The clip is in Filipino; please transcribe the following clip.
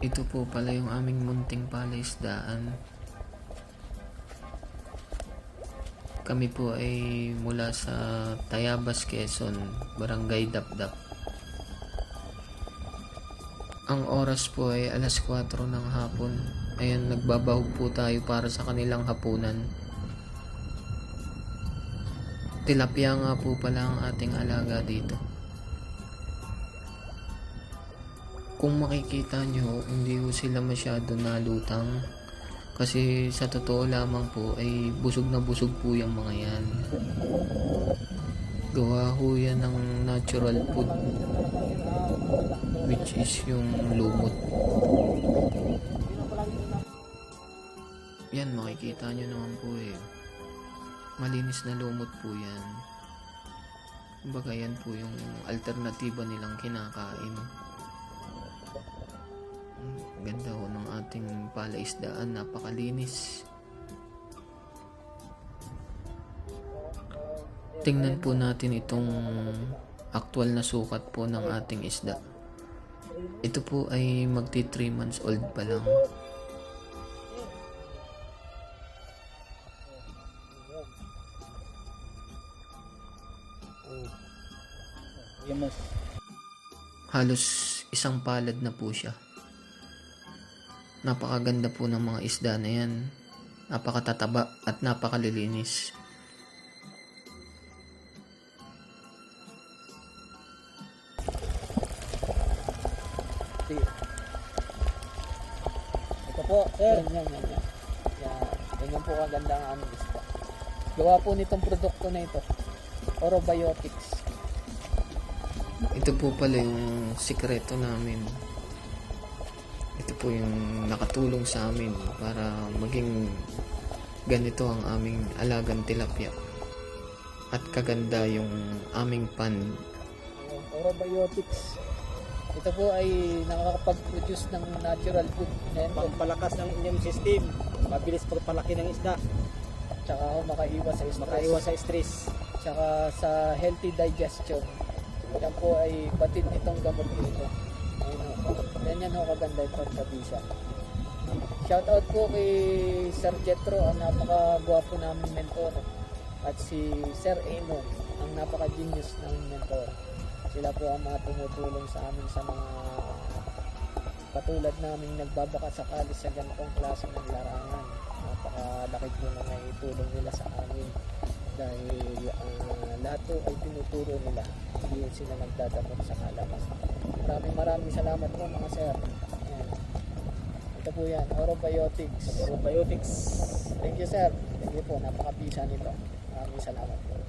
Ito po pala yung aming munting palaisdaan. Kami po ay mula sa Tayabas, Quezon, Barangay Dapdap. Ang oras po ay alas 4 ng hapon. Ayan, nagbabahog po tayo para sa kanilang hapunan. Tilapia nga po pala ang ating alaga dito. Kung makikita nyo, hindi po sila masyado nalutang. Kasi sa totoo lamang po ay busog na busog po yung mga yan. Gawa ho yan ng natural food, which is yung lumot. Yan, makikita nyo naman po eh. Malinis na lumot po yan. Kumbaga yan po yung alternatiba nilang kinakain. Ganda ho ng ating palaisdaan, napakalinis. Tingnan po natin itong aktual na sukat po ng ating isda. Ito po ay magti 3 months old pa lang. Halos isang palad na po siya. Napakaganda po ng mga isda na yan. Napakatataba at napakalilinis. Ito po, sir. Yan. Ganyan po kaganda ang aming isda. Gawa po nitong produkto na ito, Orobiotics. Ito po pala yung sikreto namin. Ito po yung nakatulong sa amin para maging ganito ang aming alagang tilapia. At kaganda yung aming pan. Orobiotics. Ito po ay nakakapag-produce ng natural food. Pampalakas ng immune system, mabilis pagpalaki ng isda, Tsaka makaiwas sa stress. makaiwas sa stress. Tsaka sa healthy digestion. Yan po ay batid nitong gamot dito. Ganyan ho kaganda yung pagkabisa. Shoutout po kay Sir Jetro, ang napaka-gwapo naming mentor. At si Sir Eno, ang napaka-genius naming mentor. Sila po ang mga tumutulong sa amin sa mga katulad naming nagbabaka sakali sa ganitong klase ng larangan. Napakalaki po na naitulong nila sa amin. Dahil lahat po ay tinuturo nila. Hindi sila nagdadamot sa kalakas. Maraming salamat po mga sir. Ayan. Ito po yan, Orobiotics. Probiotics. Thank you sir. Thank you po, napakabisa nito. Maraming salamat po.